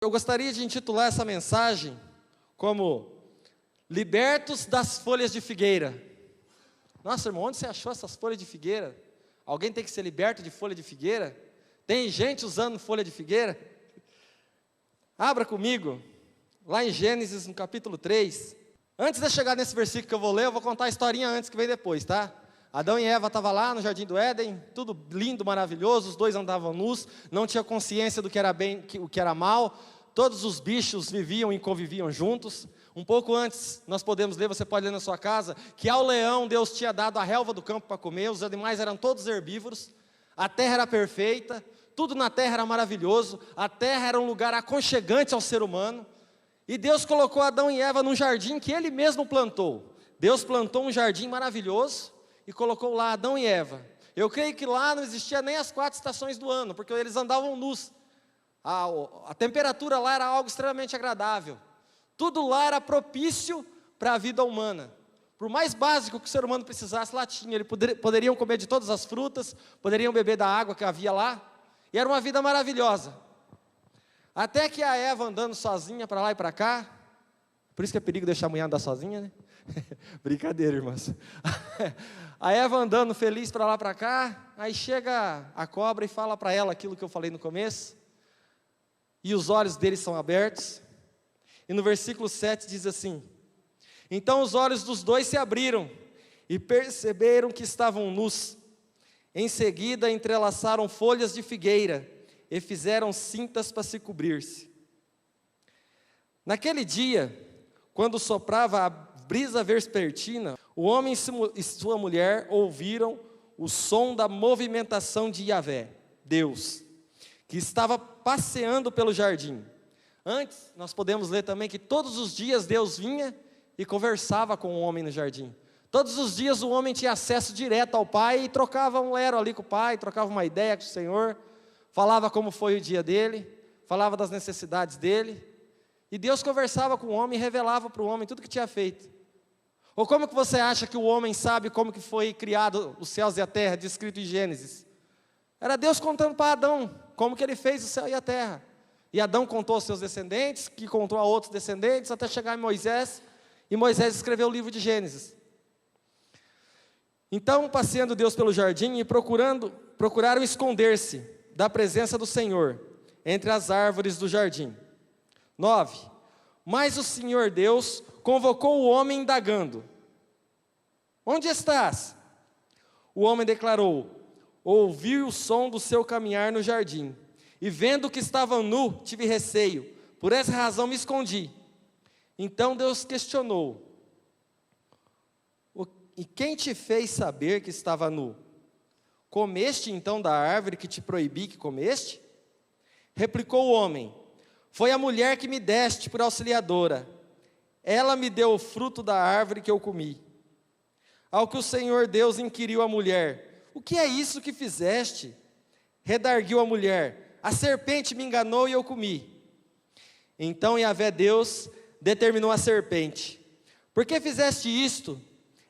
Eu gostaria de intitular essa mensagem como Libertos das folhas de figueira. Nossa, irmão, onde você achou essas folhas de figueira? Alguém tem que ser liberto de folha de figueira? Tem gente usando folha de figueira? Abra comigo, lá em Gênesis, no capítulo 3. Antes de eu chegar nesse versículo que eu vou ler, eu vou contar a historinha antes que vem depois, tá? Adão e Eva estavam lá no Jardim do Éden, tudo lindo, maravilhoso, os dois andavam nus, não tinham consciência do que era bem, o que era mal, todos os bichos viviam e conviviam juntos. Um pouco antes, nós podemos ler, você pode ler na sua casa, que ao leão Deus tinha dado a relva do campo para comer, os animais eram todos herbívoros, a terra era perfeita, tudo na terra era maravilhoso, a terra era um lugar aconchegante ao ser humano, e Deus colocou Adão e Eva num jardim que Ele mesmo plantou. Deus plantou um jardim maravilhoso, e colocou lá Adão e Eva. Eu creio que lá não existia nem as 4 estações do ano, porque eles andavam nus. A temperatura lá era algo extremamente agradável. Tudo lá era propício para a vida humana. Por mais básico que o ser humano precisasse, lá tinha. Eles poderiam comer de todas as frutas, poderiam beber da água que havia lá, e era uma vida maravilhosa. Até que a Eva andando sozinha para lá e para cá, por isso que é perigo deixar a mulher andar sozinha, né? Brincadeira, irmãs. A Eva andando feliz para lá para cá, aí chega a cobra e fala para ela aquilo que eu falei no começo, e os olhos deles são abertos, e no versículo 7 diz assim: então os olhos dos dois se abriram, e perceberam que estavam nus, em seguida entrelaçaram folhas de figueira, e fizeram cintas para se cobrir-se. Naquele dia, quando soprava a brisa vespertina, o homem e sua mulher ouviram o som da movimentação de Yahvé, Deus, que estava passeando pelo jardim. Antes, nós podemos ler também que todos os dias Deus vinha e conversava com o homem no jardim. Todos os dias o homem tinha acesso direto ao Pai e trocava um lero ali com o Pai, trocava uma ideia com o Senhor, falava como foi o dia dele, falava das necessidades dele, e Deus conversava com o homem e revelava para o homem tudo que tinha feito. Ou como que você acha que o homem sabe como que foi criado os céus e a terra, descrito em Gênesis? Era Deus contando para Adão como que ele fez o céu e a terra. E Adão contou aos seus descendentes, que contou a outros descendentes, até chegar em Moisés, e Moisés escreveu o livro de Gênesis. Então, passeando Deus pelo jardim e procuraram esconder-se da presença do Senhor, entre as árvores do jardim. 9. Mas o Senhor Deus convocou o homem indagando: onde estás? O homem declarou: ouvi o som do seu caminhar no jardim, e vendo que estava nu, tive receio, por essa razão me escondi. Então Deus questionou: e quem te fez saber que estava nu? Comeste então da árvore que te proibi que comeste? Replicou o homem: foi a mulher que me deste por auxiliadora, ela me deu o fruto da árvore que eu comi. Ao que o Senhor Deus inquiriu a mulher: o que é isso que fizeste? Redarguiu a mulher: a serpente me enganou e eu comi. Então Yahvé Deus determinou a serpente: por que fizeste isto?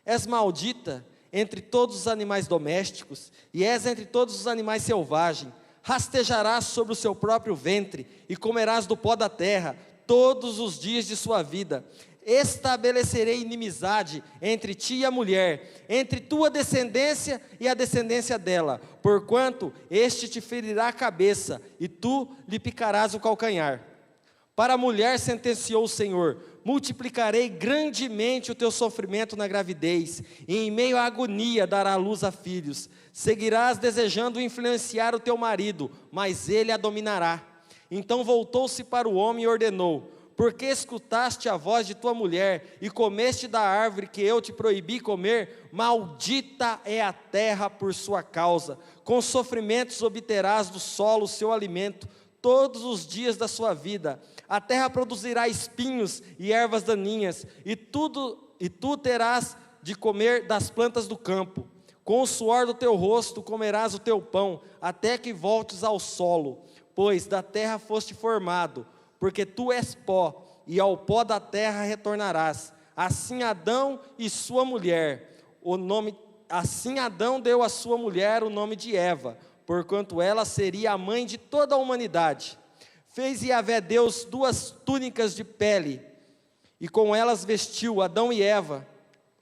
És maldita entre todos os animais domésticos, e és entre todos os animais selvagens. Rastejarás sobre o seu próprio ventre, e comerás do pó da terra, todos os dias de sua vida. Estabelecerei inimizade entre ti e a mulher, entre tua descendência e a descendência dela, porquanto este te ferirá a cabeça, e tu lhe picarás o calcanhar. Para a mulher sentenciou o Senhor: multiplicarei grandemente o teu sofrimento na gravidez, e em meio à agonia dará luz a filhos. Seguirás desejando influenciar o teu marido, mas ele a dominará. Então voltou-se para o homem e ordenou: porque escutaste a voz de tua mulher, e comeste da árvore que eu te proibi comer, maldita é a terra por sua causa. Com sofrimentos obterás do solo o seu alimento, todos os dias da sua vida. A terra produzirá espinhos e ervas daninhas, e tu terás de comer das plantas do campo. Com o suor do teu rosto comerás o teu pão, até que voltes ao solo, pois da terra foste formado, porque tu és pó, e ao pó da terra retornarás. Assim Adão e sua mulher, assim Adão deu à sua mulher o nome de Eva, porquanto ela seria a mãe de toda a humanidade. Fez Yahvé Deus 2 túnicas de pele, e com elas vestiu Adão e Eva,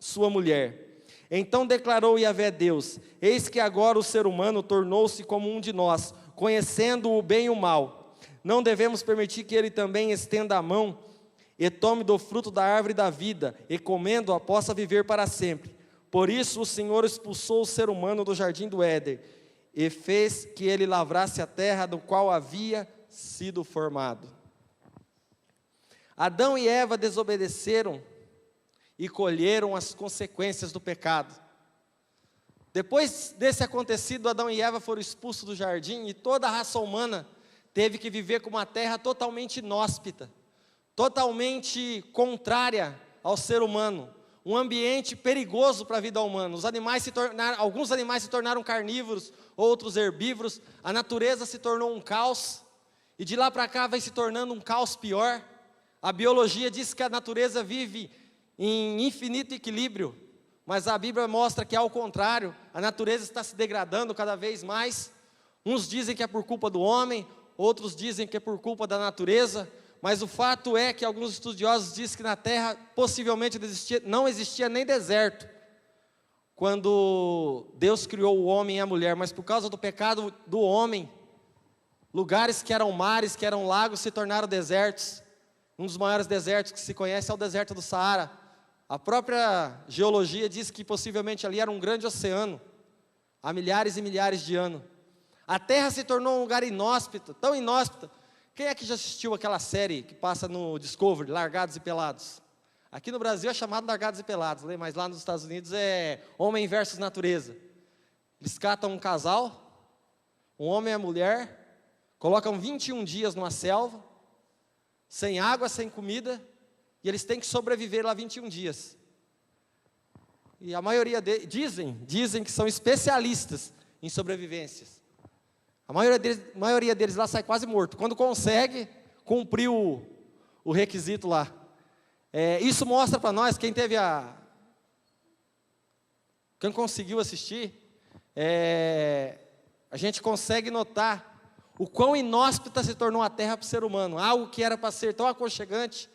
sua mulher. Então declarou Yahvé Deus: eis que agora o ser humano tornou-se como um de nós, conhecendo o bem e o mal. Não devemos permitir que ele também estenda a mão e tome do fruto da árvore da vida, e comendo-a possa viver para sempre. Por isso o Senhor expulsou o ser humano do jardim do Éden, e fez que ele lavrasse a terra do qual havia sido formado. Adão e Eva desobedeceram e colheram as consequências do pecado. Depois desse acontecido, Adão e Eva foram expulsos do jardim, e toda a raça humana teve que viver com uma terra totalmente inóspita, totalmente contrária ao ser humano, um ambiente perigoso para a vida humana. Alguns animais se tornaram carnívoros, outros herbívoros, a natureza se tornou um caos, e de lá para cá vai se tornando um caos pior. A biologia diz que a natureza vive em infinito equilíbrio, mas a Bíblia mostra que, ao contrário, a natureza está se degradando cada vez mais. Uns dizem que é por culpa do homem, outros dizem que é por culpa da natureza, mas o fato é que alguns estudiosos dizem que na terra possivelmente não existia nem deserto quando Deus criou o homem e a mulher, mas por causa do pecado do homem, lugares que eram mares, que eram lagos, se tornaram desertos. Um dos maiores desertos que se conhece é o deserto do Saara. A própria geologia diz que possivelmente ali era um grande oceano, há milhares e milhares de anos. A terra se tornou um lugar inóspito, tão inóspito. Quem é que já assistiu aquela série que passa no Discovery, Largados e Pelados? Aqui no Brasil é chamado Largados e Pelados, mas lá nos Estados Unidos é Homem versus Natureza. Eles catam um casal, um homem e a mulher, colocam 21 dias numa selva, sem água, sem comida, e eles têm que sobreviver lá 21 dias. E a maioria deles, dizem que são especialistas em sobrevivências. A maioria deles lá sai quase morto, quando consegue cumprir o requisito lá. Isso mostra para nós, quem conseguiu assistir, a gente consegue notar o quão inóspita se tornou a terra para o ser humano. Algo que era para ser tão aconchegante,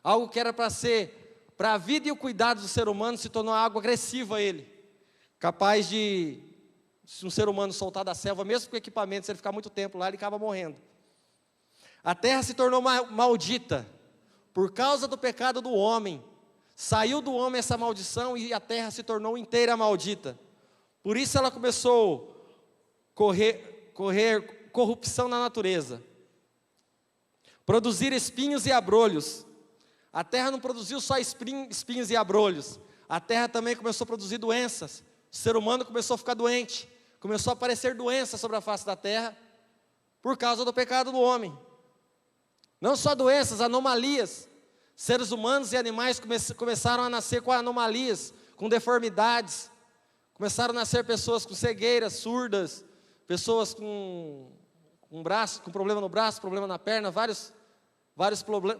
algo que era para ser para a vida e o cuidado do ser humano, se tornou algo agressivo a ele, capaz de, se um ser humano soltar da selva, mesmo com equipamento, se ele ficar muito tempo lá, ele acaba morrendo. A terra se tornou maldita por causa do pecado do homem. Saiu do homem essa maldição e a terra se tornou inteira maldita. Por isso ela começou a correr corrupção na natureza, produzir espinhos e abrolhos. A terra não produziu só espinhos e abrolhos, a terra também começou a produzir doenças. O ser humano começou a ficar doente, começou a aparecer doenças sobre a face da terra, por causa do pecado do homem. Não só doenças, anomalias. Seres humanos e animais começaram a nascer com anomalias, com deformidades. Começaram a nascer pessoas com cegueiras, surdas, pessoas com problema no braço, problema na perna, vários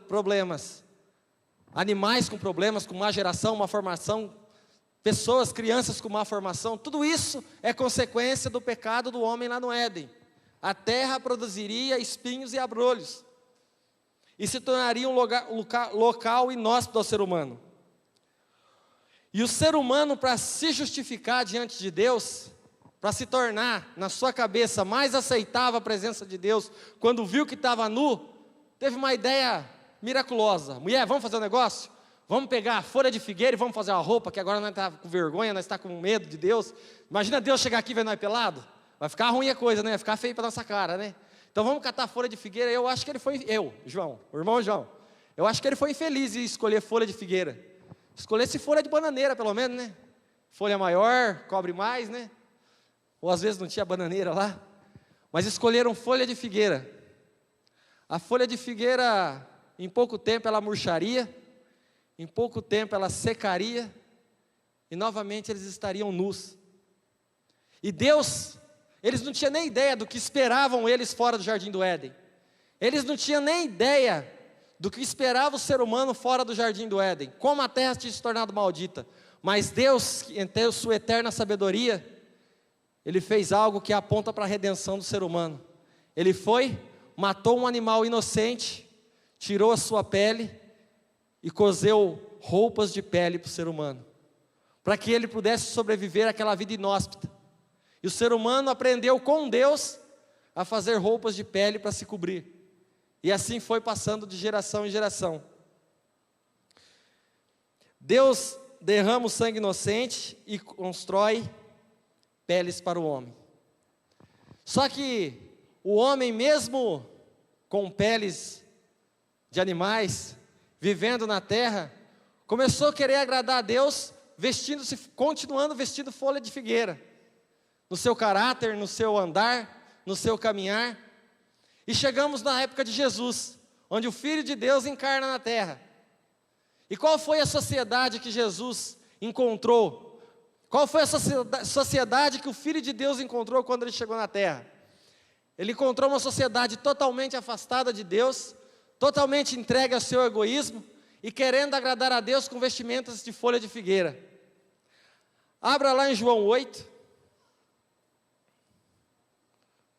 problemas. Animais com problemas, com má geração, má formação, pessoas, crianças com má formação. Tudo isso é consequência do pecado do homem lá no Éden. A terra produziria espinhos e abrolhos, e se tornaria um local inóspito ao ser humano. E o ser humano, para se justificar diante de Deus, para se tornar, na sua cabeça, mais aceitável a presença de Deus, quando viu que estava nu, teve uma ideia miraculosa. Mulher, vamos fazer um negócio? Vamos pegar a folha de figueira e vamos fazer uma roupa, que agora nós estamos com vergonha, nós estamos com medo de Deus. Imagina Deus chegar aqui e ver nós pelado. Vai ficar ruim a coisa, né? Vai ficar feio para nossa cara, né? Então vamos catar a folha de figueira. Eu acho que ele foi, o irmão João, eu acho que ele foi infeliz em escolher folha de figueira. Escolhesse folha de bananeira, pelo menos, né? Folha maior, cobre mais, né? Ou às vezes não tinha bananeira lá. Mas escolheram folha de figueira. A folha de figueira, em pouco tempo ela murcharia, em pouco tempo ela secaria, e novamente eles estariam nus. E Deus, eles não tinham nem ideia do que esperavam eles fora do jardim do Éden. Eles não tinham nem ideia do que esperava o ser humano fora do jardim do Éden, como a terra tinha se tornado maldita. Mas Deus, em sua eterna sabedoria, Ele fez algo que aponta para a redenção do ser humano. Ele foi, matou um animal inocente, tirou a sua pele e cozeu roupas de pele para o ser humano, para que ele pudesse sobreviver àquela vida inóspita. E o ser humano aprendeu com Deus a fazer roupas de pele para se cobrir. E assim foi passando de geração em geração. Deus derrama o sangue inocente e constrói peles para o homem. Só que o homem, mesmo com peles de animais, vivendo na terra, começou a querer agradar a Deus, continuando vestindo folha de figueira, no seu caráter, no seu andar, no seu caminhar. E chegamos na época de Jesus, onde o Filho de Deus encarna na terra. E qual foi a sociedade que Jesus encontrou? Qual foi a sociedade que o Filho de Deus encontrou quando ele chegou na terra? Ele encontrou uma sociedade totalmente afastada de Deus, totalmente entregue ao seu egoísmo e querendo agradar a Deus com vestimentas de folha de figueira. Abra lá em João 8.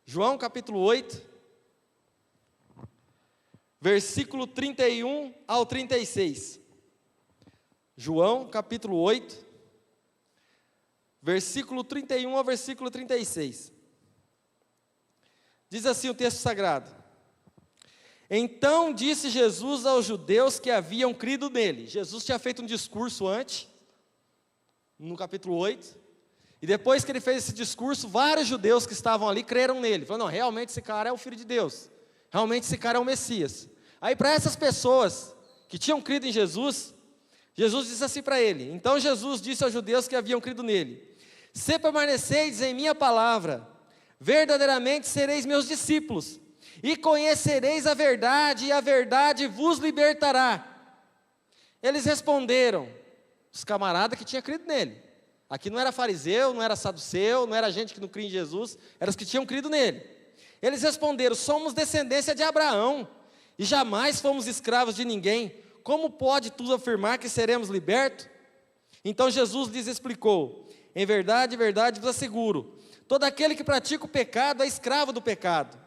João capítulo 8, versículo 31 ao 36. João capítulo 8, versículo 31 ao versículo 36. Diz assim o texto sagrado: Então disse Jesus aos judeus que haviam crido nele. Jesus tinha feito um discurso antes, no capítulo 8, e depois que ele fez esse discurso, vários judeus que estavam ali creram nele. Falaram, não, realmente esse cara é o Filho de Deus, realmente esse cara é o Messias. Aí para essas pessoas que tinham crido em Jesus, Jesus disse assim para ele. Então Jesus disse aos judeus que haviam crido nele: Se permaneceis em minha palavra, verdadeiramente sereis meus discípulos, e conhecereis a verdade, e a verdade vos libertará. Eles responderam, os camaradas que tinham crido nele. Aqui não era fariseu, não era saduceu, não era gente que não cria em Jesus, eram os que tinham crido nele. Eles responderam, somos descendência de Abraão, e jamais fomos escravos de ninguém. Como pode tu afirmar que seremos libertos? Então Jesus lhes explicou, em verdade vos asseguro, todo aquele que pratica o pecado é escravo do pecado.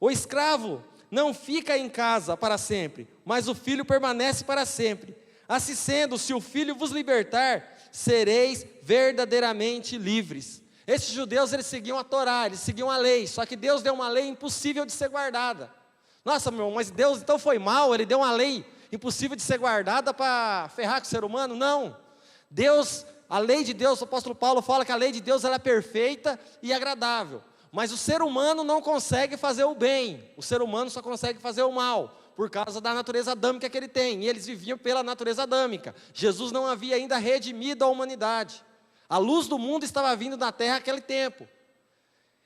O escravo não fica em casa para sempre, mas o filho permanece para sempre. Assim sendo, se o Filho vos libertar, sereis verdadeiramente livres. Esses judeus, eles seguiam a Torá, eles seguiam a lei, só que Deus deu uma lei impossível de ser guardada. Nossa, meu irmão, mas Deus então foi mal, Ele deu uma lei impossível de ser guardada para ferrar com o ser humano? Não. Deus, a lei de Deus, o apóstolo Paulo fala que a lei de Deus ela é perfeita e agradável. Mas o ser humano não consegue fazer o bem, o ser humano só consegue fazer o mal, por causa da natureza adâmica que ele tem, e eles viviam pela natureza adâmica. Jesus não havia ainda redimido a humanidade, a luz do mundo estava vindo na terra naquele tempo,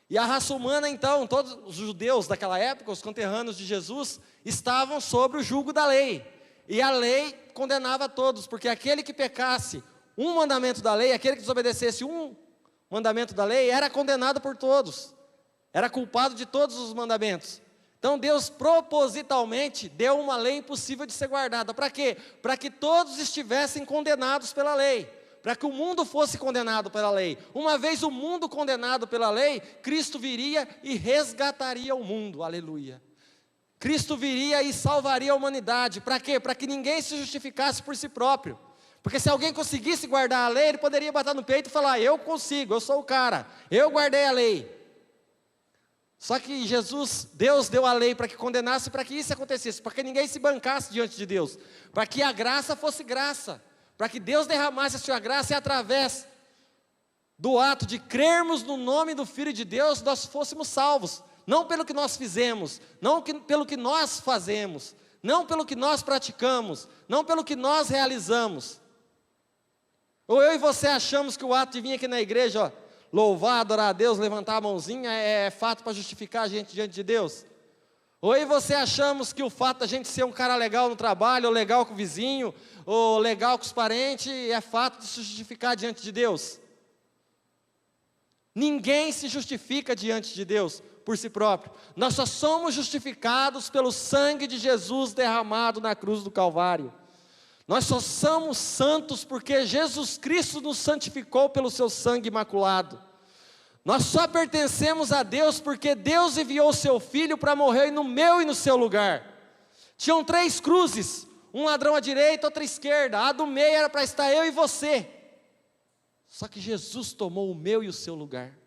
e a raça humana então, todos os judeus daquela época, os conterrâneos de Jesus, estavam sob o jugo da lei, e a lei condenava a todos, porque aquele que pecasse um mandamento da lei, aquele que desobedecesse um mandamento da lei, era condenado por todos, era culpado de todos os mandamentos. Então Deus propositalmente deu uma lei impossível de ser guardada. Para quê? Para que todos estivessem condenados pela lei. Para que o mundo fosse condenado pela lei. Uma vez o mundo condenado pela lei, Cristo viria e resgataria o mundo. Aleluia. Cristo viria e salvaria a humanidade. Para quê? Para que ninguém se justificasse por si próprio. Porque se alguém conseguisse guardar a lei, ele poderia bater no peito e falar, eu consigo, eu sou o cara, eu guardei a lei. Só que Deus deu a lei para que condenasse, para que isso acontecesse, para que ninguém se bancasse diante de Deus, para que a graça fosse graça, para que Deus derramasse a sua graça e através do ato de crermos no nome do Filho de Deus, nós fôssemos salvos, não pelo que nós fizemos, não pelo que nós fazemos, não pelo que nós praticamos, não pelo que nós realizamos. Ou eu e você achamos que o ato de vir aqui na igreja, ó, louvar, adorar a Deus, levantar a mãozinha é fato para justificar a gente diante de Deus? Ou aí você achamos que o fato da gente ser um cara legal no trabalho, ou legal com o vizinho, ou legal com os parentes, é fato de se justificar diante de Deus? Ninguém se justifica diante de Deus por si próprio. Nós só somos justificados pelo sangue de Jesus derramado na cruz do Calvário. Nós só somos santos porque Jesus Cristo nos santificou pelo seu sangue imaculado. Nós só pertencemos a Deus porque Deus enviou o seu Filho para morrer no meu e no seu lugar. Tinham 3 cruzes, um ladrão à direita, outra à esquerda. A do meio era para estar eu e você. Só que Jesus tomou o meu e o seu lugar.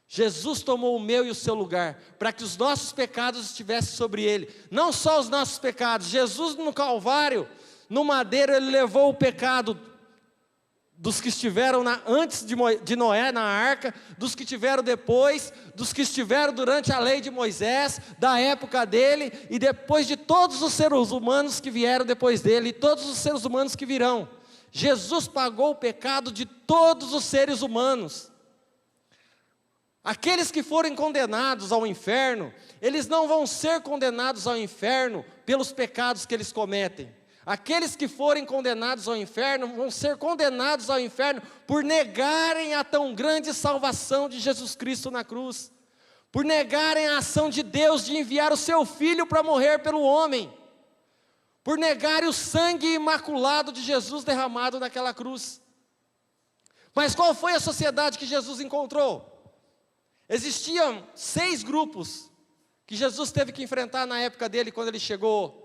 Jesus tomou o meu e o seu lugar, para que os nossos pecados estivessem sobre Ele. Não só os nossos pecados, Jesus no Calvário, no madeiro, Ele levou o pecado dos que estiveram antes de Noé na arca, dos que tiveram depois, dos que estiveram durante a lei de Moisés, da época dele, e depois de todos os seres humanos que vieram depois dele, e todos os seres humanos que virão. Jesus pagou o pecado de todos os seres humanos. Aqueles que forem condenados ao inferno, eles não vão ser condenados ao inferno pelos pecados que eles cometem. Aqueles que forem condenados ao inferno, vão ser condenados ao inferno por negarem a tão grande salvação de Jesus Cristo na cruz, por negarem a ação de Deus de enviar o seu Filho para morrer pelo homem, por negarem o sangue imaculado de Jesus derramado naquela cruz. Mas qual foi a sociedade que Jesus encontrou? Existiam 6 grupos que Jesus teve que enfrentar na época dele, quando ele chegou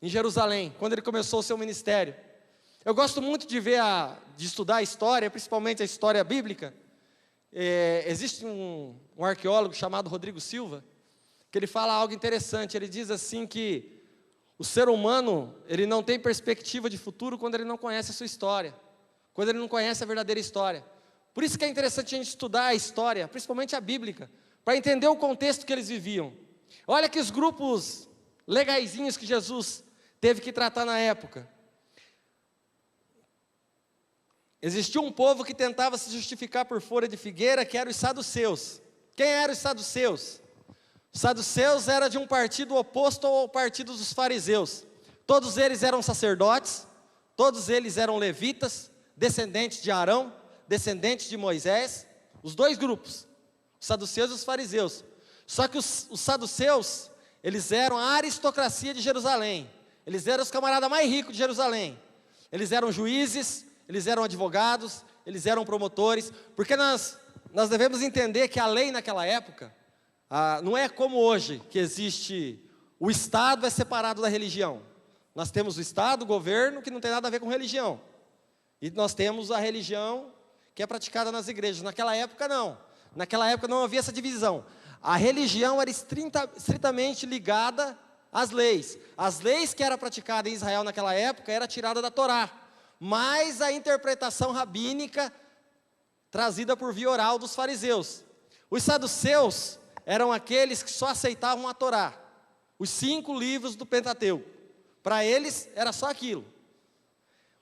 em Jerusalém, quando ele começou o seu ministério. Eu gosto muito de estudar a história, principalmente a história bíblica. Existe um arqueólogo chamado Rodrigo Silva, que ele fala algo interessante. Ele diz assim que o ser humano, ele não tem perspectiva de futuro quando ele não conhece a sua história, quando ele não conhece a verdadeira história. Por isso que é interessante a gente estudar a história, principalmente a bíblica, para entender o contexto que eles viviam. Olha que os grupos legaizinhos que Jesus teve que tratar na época. Existia um povo que tentava se justificar por folha de figueira, que eram os saduceus. Quem eram os saduceus? Os saduceus eram de um partido oposto ao partido dos fariseus. Todos eles eram sacerdotes, todos eles eram levitas, descendentes de Arão, descendentes de Moisés. Os 2 grupos, os saduceus e os fariseus. Só que os saduceus, eles eram a aristocracia de Jerusalém. Eles eram os camaradas mais ricos de Jerusalém. Eles eram juízes, eles eram advogados, eles eram promotores. Porque nós devemos entender que a lei naquela época, não é como hoje, que existe, o Estado é separado da religião. Nós temos o Estado, o governo, que não tem nada a ver com religião. E nós temos a religião que é praticada nas igrejas. Naquela época não. Naquela época não havia essa divisão. A religião era estritamente ligada às leis. As leis que eram praticadas em Israel naquela época era tirada da Torá, mas a interpretação rabínica trazida por via oral dos fariseus. Os saduceus eram aqueles que só aceitavam a Torá, os 5 livros do Pentateuco. Para eles era só aquilo.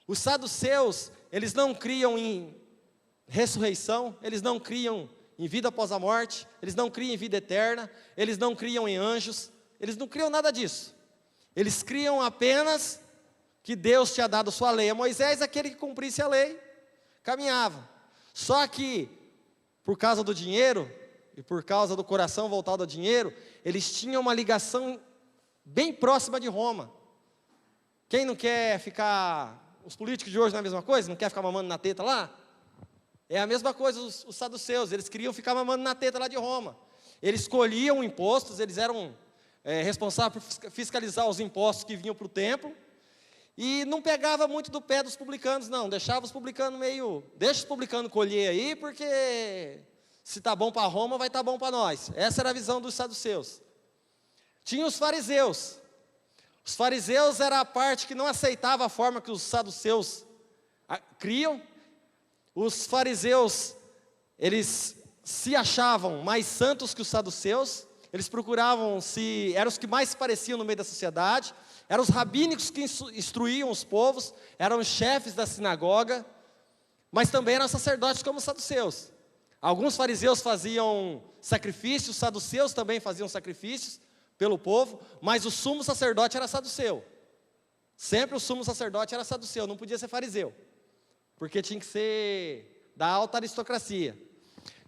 Os saduceus, eles não criam em ressurreição, eles não criam em vida após a morte, eles não criam em vida eterna, eles não criam em anjos, eles não criam nada disso. Eles criam apenas que Deus tinha dado sua lei a Moisés, aquele que cumprisse a lei, caminhava. Só que, por causa do dinheiro, e por causa do coração voltado ao dinheiro, eles tinham uma ligação bem próxima de Roma. Quem não quer ficar, os políticos de hoje não é a mesma coisa? Não quer ficar mamando na teta lá? É a mesma coisa os saduceus, eles queriam ficar mamando na teta lá de Roma. Eles colhiam impostos, eles eram responsáveis por fiscalizar os impostos que vinham para o templo, e não pegava muito do pé dos publicanos, não, deixava os publicanos deixa os publicanos colher aí, porque se está bom para Roma, vai estar bom para nós. Essa era a visão dos saduceus. Tinha os fariseus. Os fariseus era a parte que não aceitava a forma que os saduceus criam. Os fariseus, eles se achavam mais santos que os saduceus, eles procuravam eram os que mais se pareciam no meio da sociedade, eram os rabínicos que instruíam os povos, eram os chefes da sinagoga, mas também eram sacerdotes como os saduceus. Alguns fariseus faziam sacrifícios, os saduceus também faziam sacrifícios pelo povo, mas o sumo sacerdote era saduceu. Sempre o sumo sacerdote era saduceu, não podia ser fariseu, porque tinha que ser da alta aristocracia.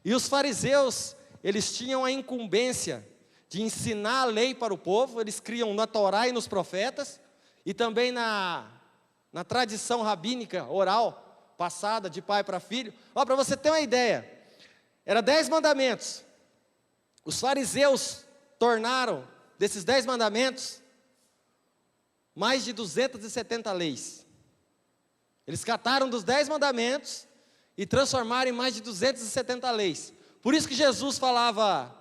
E os fariseus, eles tinham a incumbência de ensinar a lei para o povo, eles criam na Torá e nos profetas, e também na tradição rabínica oral, passada de pai para filho. Para você ter uma ideia, Era 10 mandamentos. Os fariseus tornaram desses 10 mandamentos mais de 270 leis. Eles cataram dos 10 mandamentos e transformaram em mais de 270 leis. Por isso que Jesus falava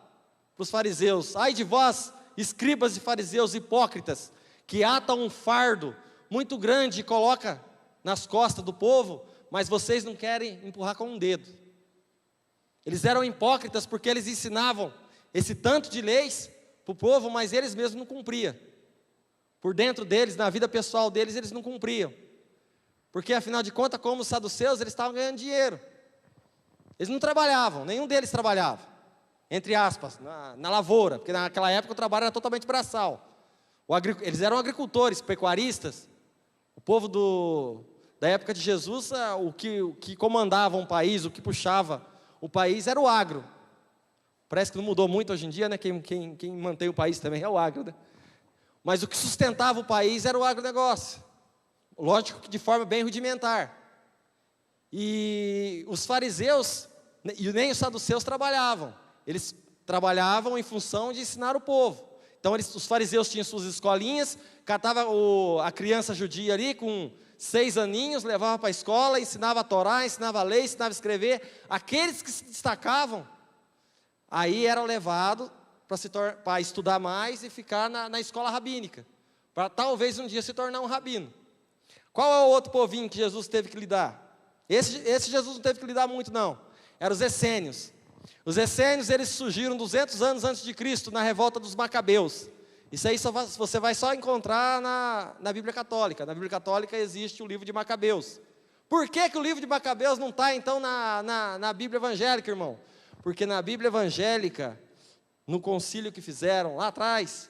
para os fariseus: ai de vós, escribas e fariseus hipócritas, que atam um fardo muito grande e coloca nas costas do povo, mas vocês não querem empurrar com um dedo. Eles eram hipócritas porque eles ensinavam esse tanto de leis para o povo, mas eles mesmos não cumpriam. Por dentro deles, na vida pessoal deles, eles não cumpriam. Porque afinal de contas, como os saduceus, eles estavam ganhando dinheiro. Eles não trabalhavam, nenhum deles trabalhava, entre aspas, na lavoura, porque naquela época o trabalho era totalmente braçal. Eles eram agricultores, pecuaristas. O povo da época de Jesus, o que comandava um país, o que puxava o país era o agro. Parece que não mudou muito hoje em dia, né? Quem mantém o país também é o agro, né? Mas o que sustentava o país era o agronegócio. Lógico que de forma bem rudimentar. E os fariseus, e nem os saduceus trabalhavam. Eles trabalhavam em função de ensinar o povo. Então os fariseus tinham suas escolinhas, catava a criança judia ali com 6 aninhos, levava para a escola, ensinava a Torá, ensinava a lei, ensinava a escrever. Aqueles que se destacavam, aí eram levados para estudar mais e ficar na escola rabínica, para talvez um dia se tornar um rabino. Qual é o outro povinho que Jesus teve que lidar? Esse Jesus não teve que lidar muito não, eram os essênios. Os essênios, eles surgiram 200 anos antes de Cristo, na revolta dos macabeus. Isso aí você vai só encontrar na Bíblia Católica. Na Bíblia Católica existe o livro de Macabeus. Por que o livro de Macabeus não está então na Bíblia evangélica, irmão? Porque na Bíblia evangélica, no concílio que fizeram lá atrás,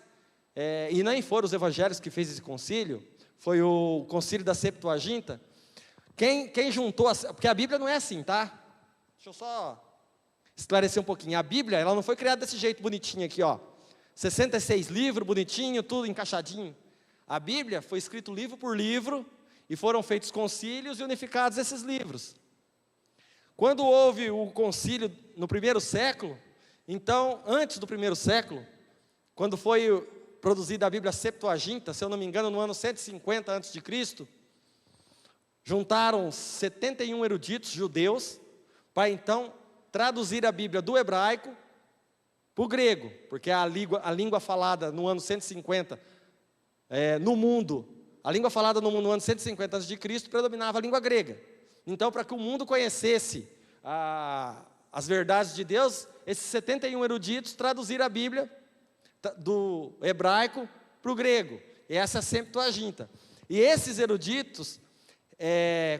e nem foram os evangélicos que fez esse concílio, foi o concílio da Septuaginta. Quem juntou, porque a Bíblia não é assim, tá? Deixa eu só esclarecer um pouquinho. A Bíblia, ela não foi criada desse jeito bonitinho aqui, ó. 66 livros, bonitinho, tudo encaixadinho. A Bíblia foi escrito livro por livro, e foram feitos concílios e unificados esses livros. Quando houve o concílio no primeiro século, então, antes do primeiro século, quando foi produzida a Bíblia Septuaginta, se eu não me engano, no ano 150 a.C., juntaram 71 eruditos judeus, para então traduzir a Bíblia do hebraico para o grego, porque a língua falada no ano 150 no mundo, a língua falada no mundo no ano 150 a.C. predominava a língua grega. Então, para que o mundo conhecesse as verdades de Deus, esses 71 eruditos traduziram a Bíblia do hebraico para o grego. E essa é a Septuaginta. E esses eruditos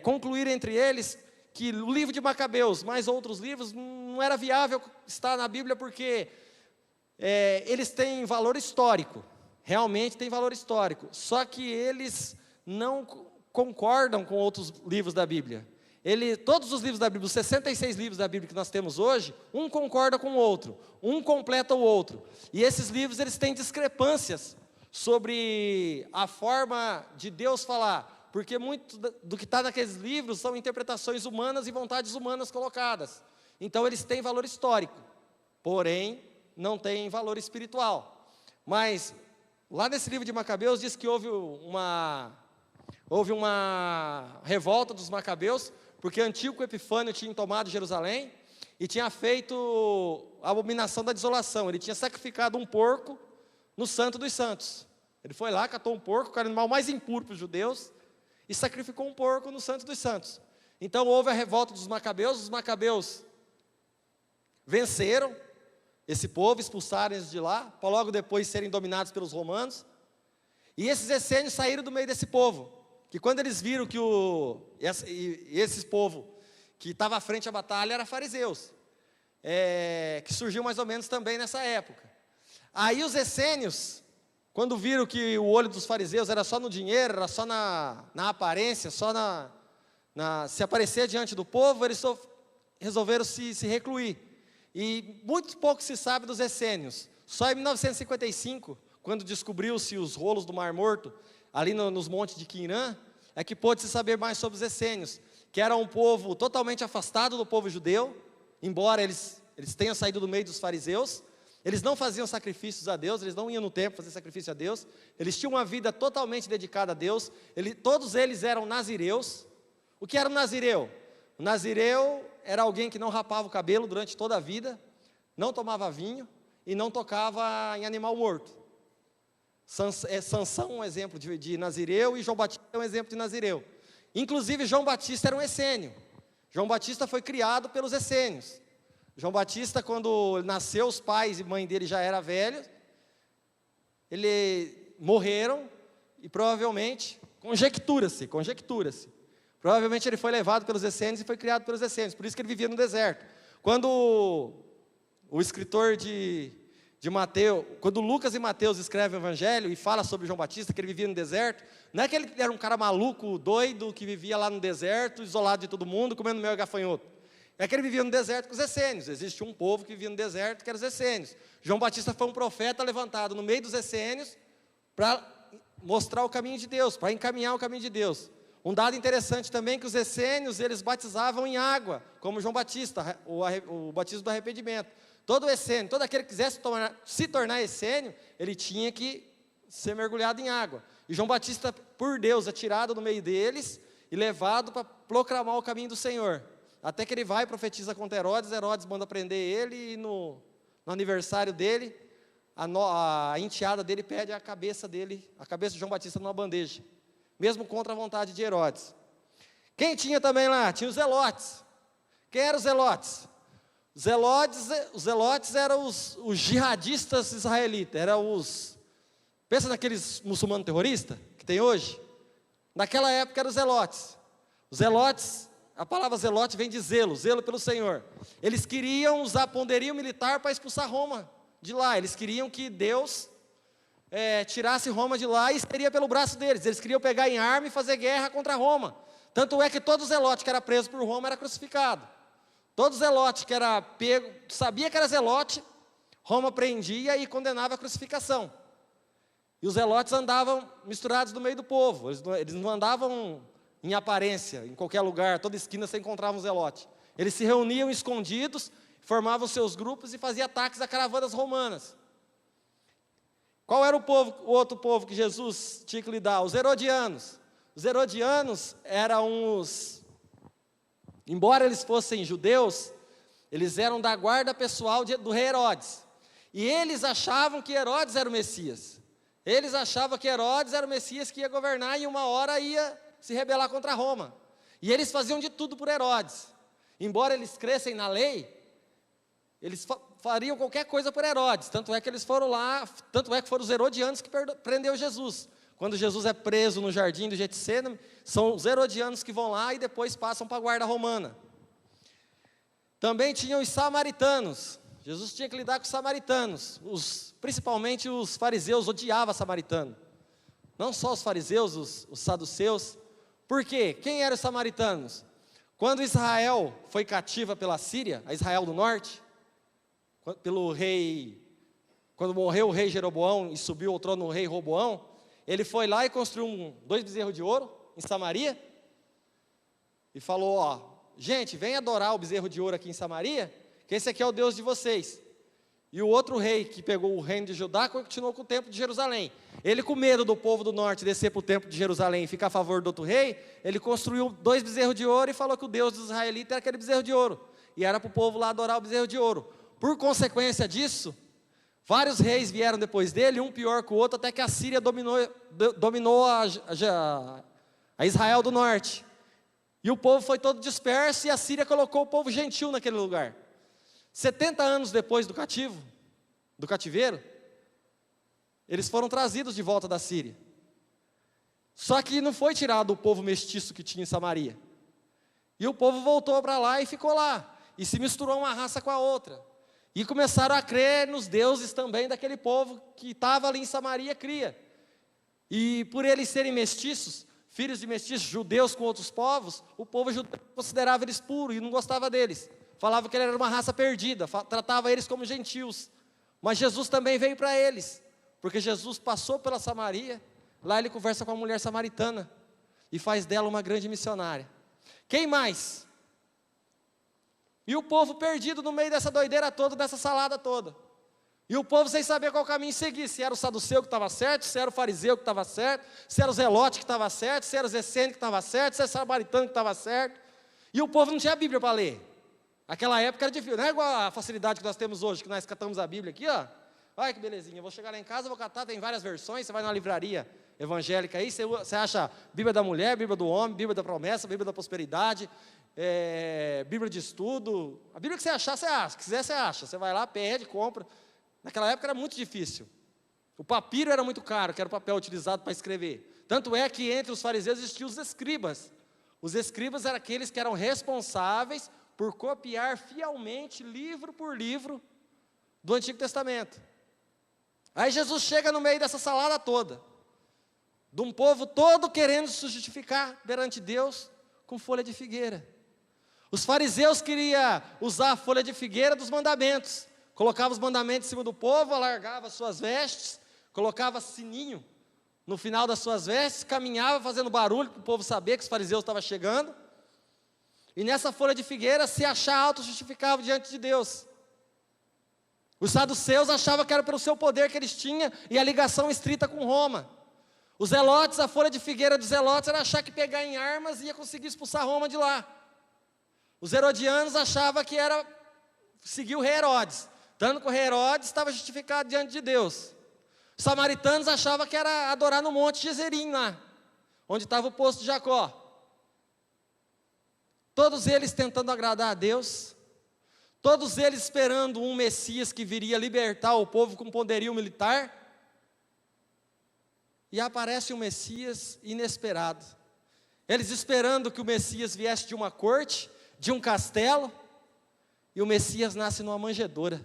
concluíram entre eles que o livro de Macabeus, mais outros livros, não era viável estar na Bíblia porque eles têm valor histórico. Realmente tem valor histórico. Só que eles não concordam com outros livros da Bíblia. Todos os livros da Bíblia, os 66 livros da Bíblia que nós temos hoje, um concorda com o outro, um completa o outro. E esses livros, eles têm discrepâncias sobre a forma de Deus falar, porque muito do que está naqueles livros são interpretações humanas e vontades humanas colocadas. Então eles têm valor histórico, porém não têm valor espiritual. Mas lá nesse livro de Macabeus diz que houve uma revolta dos macabeus, porque Antíoco Epifânio tinha tomado Jerusalém e tinha feito a abominação da desolação. Ele tinha sacrificado um porco no Santo dos Santos. Ele foi lá, catou um porco, que era o animal mais impuro para os judeus, e sacrificou um porco no Santo dos Santos. Então houve a revolta dos macabeus, os macabeus venceram esse povo, expulsaram eles de lá, para logo depois serem dominados pelos romanos. E esses essênios saíram do meio desse povo, que quando eles viram que esse povo que estava à frente da batalha era fariseus, que surgiu mais ou menos também nessa época. Aí os essênios, quando viram que o olho dos fariseus era só no dinheiro, era só na aparência, só se aparecer diante do povo, eles resolveram se recluir. E muito pouco se sabe dos essênios. Só em 1955, quando descobriu-se os rolos do Mar Morto, ali nos montes de Quirã, é que pôde-se saber mais sobre os essênios, que era um povo totalmente afastado do povo judeu, embora eles eles tenham saído do meio dos fariseus. Eles não faziam sacrifícios a Deus, eles não iam no templo fazer sacrifício a Deus. Eles tinham uma vida totalmente dedicada a Deus. Todos eles eram nazireus. O que era um nazireu? O nazireu era alguém que não rapava o cabelo durante toda a vida, não tomava vinho e não tocava em animal morto. Sansão é um exemplo de nazireu e João Batista é um exemplo de nazireu. Inclusive João Batista era um essênio. João Batista foi criado pelos essênios. João Batista, quando nasceu, os pais e mãe dele já eram velhos. Eles morreram e provavelmente, conjectura-se, provavelmente ele foi levado pelos essênios e foi criado pelos essênios. Por isso que ele vivia no deserto. Quando o escritor de Mateus, quando Lucas e Mateus escrevem o evangelho e fala sobre João Batista, que ele vivia no deserto, não é que ele era um cara maluco, doido, que vivia lá no deserto, isolado de todo mundo, comendo mel e gafanhoto. É que ele vivia no deserto com os essênios. Existia um povo que vivia no deserto, que era os essênios. João Batista foi um profeta levantado no meio dos essênios para mostrar o caminho de Deus, para encaminhar o caminho de Deus. Um dado interessante também é que os essênios, eles batizavam em água, como João Batista, o batismo do arrependimento. Todo essênio, todo aquele que quisesse se tornar essênio, ele tinha que ser mergulhado em água. E João Batista, por Deus, é tirado do meio deles e levado para proclamar o caminho do Senhor. Até que ele vai e profetiza contra Herodes. Herodes manda prender ele e no aniversário dele, a enteada dele pede a cabeça dele, a cabeça de João Batista numa bandeja, mesmo contra a vontade de Herodes. Quem tinha também lá? Tinha os zelotes. Quem eram os zelotes? Os zelotes eram os jihadistas israelitas, pensa naqueles muçulmanos terroristas que tem hoje? Naquela época eram os zelotes. Os zelotes, a palavra zelote vem de zelo, zelo pelo Senhor. Eles queriam usar poderio militar para expulsar Roma de lá. Eles queriam que Deus tirasse Roma de lá e seria pelo braço deles. Eles queriam pegar em arma e fazer guerra contra Roma. Tanto é que todo zelote que era preso por Roma era crucificado. Todo zelote que era pego, sabia que era zelote, Roma prendia e condenava a crucificação. E os zelotes andavam misturados no meio do povo. Eles não andavam em aparência, em qualquer lugar, toda esquina você encontrava um zelote. Eles se reuniam escondidos, formavam seus grupos e faziam ataques a caravanas romanas. Qual era o outro povo que Jesus tinha que lidar? Os herodianos. Os herodianos eram embora eles fossem judeus, eles eram da guarda pessoal do rei Herodes. E eles achavam que Herodes era o Messias. Eles achavam que Herodes era o Messias que ia governar e uma hora ia se rebelar contra Roma. E eles faziam de tudo por Herodes. Embora eles crescem na lei, eles fariam qualquer coisa por Herodes. Tanto é que eles foram lá, tanto é que foram os herodianos que prendeu Jesus. Quando Jesus é preso no jardim do Getsêmani, são os herodianos que vão lá e depois passam para a guarda romana. Também tinham os samaritanos. Jesus tinha que lidar com os samaritanos. Principalmente os fariseus odiavam samaritano. Não só os fariseus, os saduceus. Por quê? Quem eram os samaritanos? Quando Israel foi cativa pela Síria, a Israel do norte, quando morreu o rei Jeroboão e subiu ao trono o rei Roboão, ele foi lá e construiu 2 bezerros de ouro em Samaria e falou, gente, vem adorar o bezerro de ouro aqui em Samaria, que esse aqui é o Deus de vocês. E o outro rei que pegou o reino de Judá continuou com o templo de Jerusalém. Ele, com medo do povo do norte descer para o templo de Jerusalém e ficar a favor do outro rei, ele construiu 2 bezerros de ouro e falou que o Deus dos israelitas era aquele bezerro de ouro. E era para o povo lá adorar o bezerro de ouro. Por consequência disso, vários reis vieram depois dele, um pior que o outro, até que a Síria dominou a Israel do norte. E o povo foi todo disperso e a Síria colocou o povo gentil naquele lugar. 70 anos depois do cativeiro, eles foram trazidos de volta da Síria. Só que não foi tirado o povo mestiço que tinha em Samaria. E o povo voltou para lá e ficou lá. E se misturou uma raça com a outra. E começaram a crer nos deuses também daquele povo que estava ali em Samaria, cria. E por eles serem mestiços, filhos de mestiços, judeus com outros povos, o povo judeu considerava eles puros e não gostava deles. Falava que ele era uma raça perdida, tratava eles como gentios. Mas Jesus também veio para eles, porque Jesus passou pela Samaria, lá ele conversa com a mulher samaritana, e faz dela uma grande missionária. Quem mais? E o povo perdido no meio dessa doideira toda, dessa salada toda. E o povo sem saber qual caminho seguir, se era o saduceu que estava certo, se era o fariseu que estava certo, se era o zelote que estava certo, se era o essênio que estava certo, se era o samaritano que estava certo. E o povo não tinha a Bíblia para ler. Naquela época era difícil, não é igual a facilidade que nós temos hoje, que nós catamos a Bíblia aqui, ó. Olha que belezinha, eu vou chegar lá em casa, vou catar, tem várias versões, você vai na livraria evangélica aí, você acha Bíblia da mulher, Bíblia do homem, Bíblia da promessa, Bíblia da prosperidade, Bíblia de estudo, a Bíblia que você achar, você acha, se quiser você acha, você vai lá, pede, compra. Naquela época era muito difícil, o papiro era muito caro, que era o papel utilizado para escrever, tanto é que entre os fariseus existiam os escribas eram aqueles que eram responsáveis por copiar fielmente, livro por livro, do Antigo Testamento. Aí Jesus chega no meio dessa salada toda, de um povo todo querendo se justificar perante Deus com folha de figueira. Os fariseus queriam usar a folha de figueira dos mandamentos, colocava os mandamentos em cima do povo, alargava suas vestes, colocava sininho no final das suas vestes, caminhava fazendo barulho para o povo saber que os fariseus estavam chegando, e nessa folha de figueira se achar auto-justificável diante de Deus. Os saduceus achavam que era pelo seu poder que eles tinham e a ligação estrita com Roma. Os zelotes, a folha de figueira dos zelotes era achar que pegar em armas ia conseguir expulsar Roma de lá. Os herodianos achavam que era seguir o rei Herodes, tanto que o rei Herodes estava justificado diante de Deus. Os samaritanos achavam que era adorar no monte Gezerim lá, onde estava o poço de Jacó. Todos eles tentando agradar a Deus, todos eles esperando um Messias que viria libertar o povo com poderio militar, e aparece um Messias inesperado. Eles esperando que o Messias viesse de uma corte, de um castelo, e o Messias nasce numa manjedoura.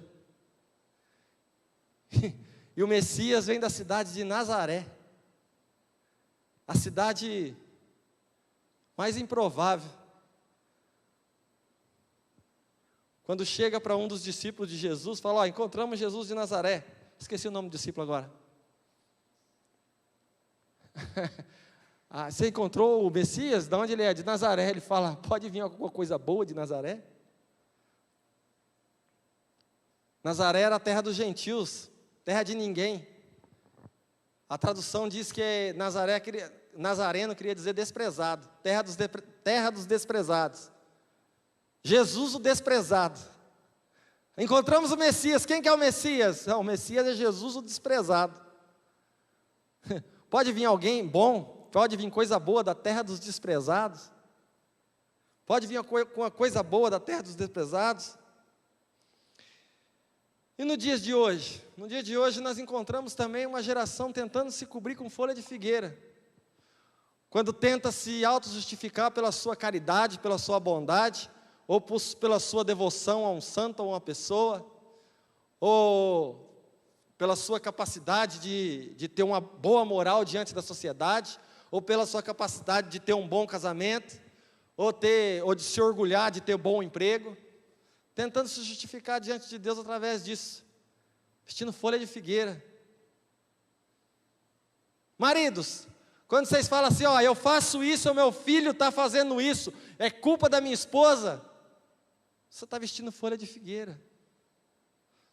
E o Messias vem da cidade de Nazaré, a cidade mais improvável. Quando chega para um dos discípulos de Jesus, fala, ó, encontramos Jesus de Nazaré. Esqueci o nome do discípulo agora. Você encontrou o Messias? De onde ele é? De Nazaré. Ele fala, pode vir alguma coisa boa de Nazaré? Nazaré era a terra dos gentios, terra de ninguém. A tradução diz que Nazareno queria dizer desprezado, terra dos desprezados. Jesus o desprezado. Encontramos o Messias. Quem que é o Messias? Não, o Messias é Jesus o desprezado. Pode vir alguém bom, pode vir coisa boa da terra dos desprezados, pode vir uma coisa boa da terra dos desprezados. E no dia de hoje nós encontramos também uma geração tentando se cobrir com folha de figueira, quando tenta se auto-justificar pela sua caridade, pela sua bondade, ou pela sua devoção a um santo ou a uma pessoa, ou pela sua capacidade de ter uma boa moral diante da sociedade, ou pela sua capacidade de ter um bom casamento, ou de se orgulhar de ter um bom emprego, tentando se justificar diante de Deus através disso, vestindo folha de figueira. Maridos, quando vocês falam assim, ó, eu faço isso, o meu filho está fazendo isso, é culpa da minha esposa, você está vestindo folha de figueira.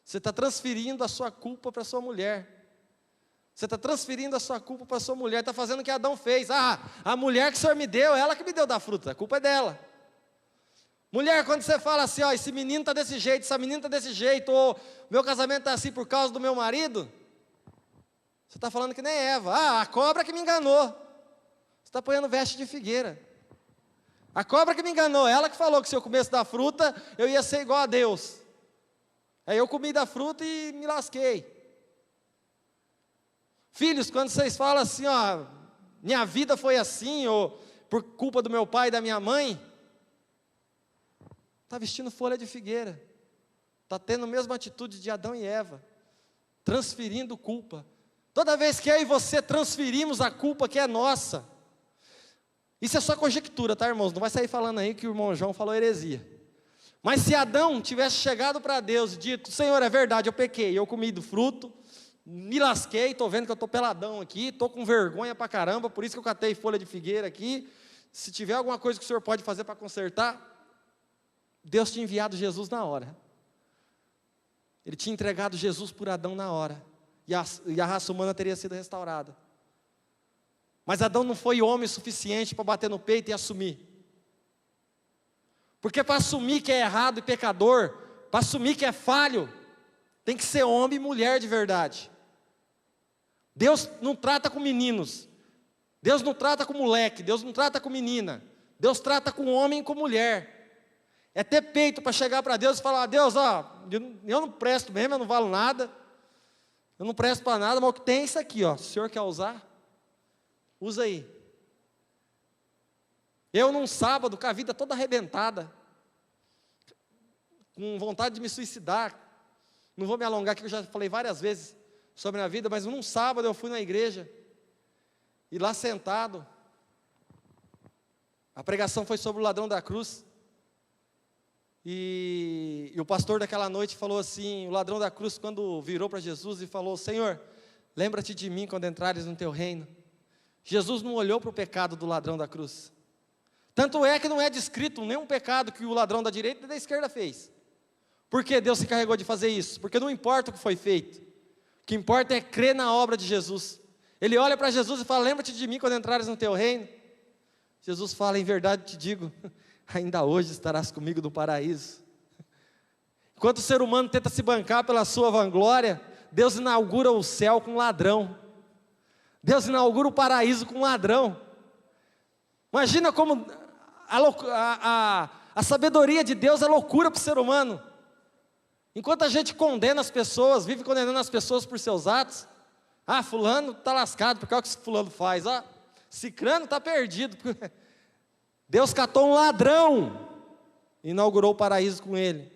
Você está transferindo a sua culpa para a sua mulher. Você está transferindo a sua culpa para a sua mulher, está fazendo o que Adão fez. A mulher que o Senhor me deu, ela que me deu da fruta, a culpa é dela. Mulher, quando você fala assim, ó, esse menino está desse jeito, essa menina está desse jeito, ou meu casamento está assim por causa do meu marido, você está falando que nem Eva. A cobra que me enganou. Você está apanhando veste de figueira. A cobra que me enganou, ela que falou que se eu comesse da fruta, eu ia ser igual a Deus. Aí eu comi da fruta e me lasquei. Filhos, quando vocês falam assim, ó, minha vida foi assim, ou por culpa do meu pai e da minha mãe, está vestindo folha de figueira, está tendo a mesma atitude de Adão e Eva, transferindo culpa. Toda vez que eu e você transferimos a culpa que é nossa, isso é só conjectura, tá, irmãos? Não vai sair falando aí que o irmão João falou heresia. Mas se Adão tivesse chegado para Deus e dito, Senhor, é verdade, eu pequei, eu comi do fruto, me lasquei, estou vendo que eu estou peladão aqui, estou com vergonha para caramba, por isso que eu catei folha de figueira aqui, se tiver alguma coisa que o Senhor pode fazer para consertar, Deus tinha enviado Jesus na hora. Ele tinha entregado Jesus por Adão na hora. E a raça humana teria sido restaurada. Mas Adão não foi homem suficiente para bater no peito e assumir. Porque para assumir que é errado e pecador, para assumir que é falho, tem que ser homem e mulher de verdade. Deus não trata com meninos. Deus não trata com moleque. Deus não trata com menina. Deus trata com homem e com mulher. É ter peito para chegar para Deus e falar: Deus, ó, eu não presto mesmo, eu não valo nada. Eu não presto para nada, mas o que tem é isso aqui, ó. Se o Senhor quer usar, usa aí. Eu num sábado, com a vida toda arrebentada, com vontade de me suicidar. Não vou me alongar aqui, eu já falei várias vezes sobre a minha vida, mas num sábado eu fui na igreja, e lá sentado, a pregação foi sobre o ladrão da cruz, e o pastor daquela noite falou assim, o ladrão da cruz, quando virou para Jesus e falou: Senhor, lembra-te de mim quando entrares no teu reino. Jesus não olhou para o pecado do ladrão da cruz. Tanto é que não é descrito nenhum pecado que o ladrão da direita e da esquerda fez. Por que Deus se encarregou de fazer isso? Porque não importa o que foi feito. O que importa é crer na obra de Jesus. Ele olha para Jesus e fala: lembra-te de mim quando entrares no teu reino. Jesus fala: em verdade te digo, ainda hoje estarás comigo no paraíso. Enquanto o ser humano tenta se bancar pela sua vanglória, Deus inaugura o céu com um ladrão. Deus inaugura o paraíso com um ladrão. Imagina como a sabedoria de Deus é loucura para o ser humano. Enquanto a gente condena as pessoas, vive condenando as pessoas por seus atos. Ah, fulano está lascado por causa que fulano faz. Ah, cicrano está perdido. Deus catou um ladrão e inaugurou o paraíso com ele.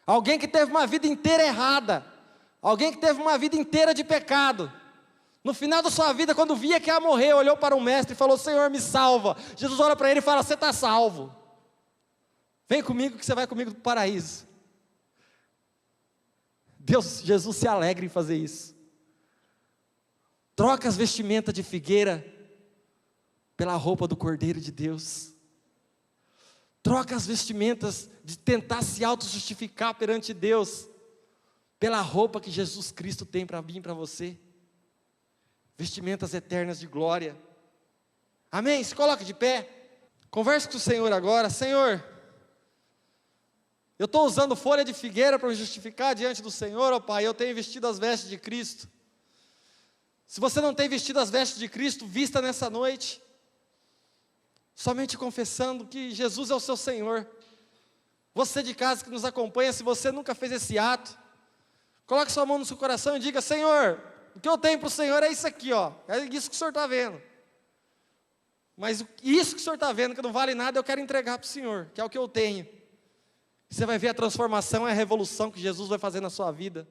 Alguém que teve uma vida inteira errada. Alguém que teve uma vida inteira de pecado. No final da sua vida, quando via que ia morrer, olhou para o mestre e falou: Senhor, me salva. Jesus olha para ele e fala: você está salvo. Vem comigo que você vai comigo para o paraíso. Jesus se alegra em fazer isso. Troca as vestimentas de figueira pela roupa do Cordeiro de Deus. Troca as vestimentas de tentar se auto-justificar perante Deus pela roupa que Jesus Cristo tem para mim e para você. Vestimentas eternas de glória. Amém? Se coloque de pé. Converse com o Senhor agora. Senhor, eu estou usando folha de figueira para me justificar diante do Senhor, ó Pai. Eu tenho vestido as vestes de Cristo. Se você não tem vestido as vestes de Cristo, vista nessa noite, somente confessando que Jesus é o seu Senhor. Você de casa que nos acompanha, se você nunca fez esse ato, coloque sua mão no seu coração e diga: Senhor, o que eu tenho para o Senhor é isso aqui, ó. É isso que o Senhor está vendo. Mas isso que o Senhor está vendo, que não vale nada, eu quero entregar para o Senhor, que é o que eu tenho. Você vai ver a transformação e a revolução que Jesus vai fazer na sua vida.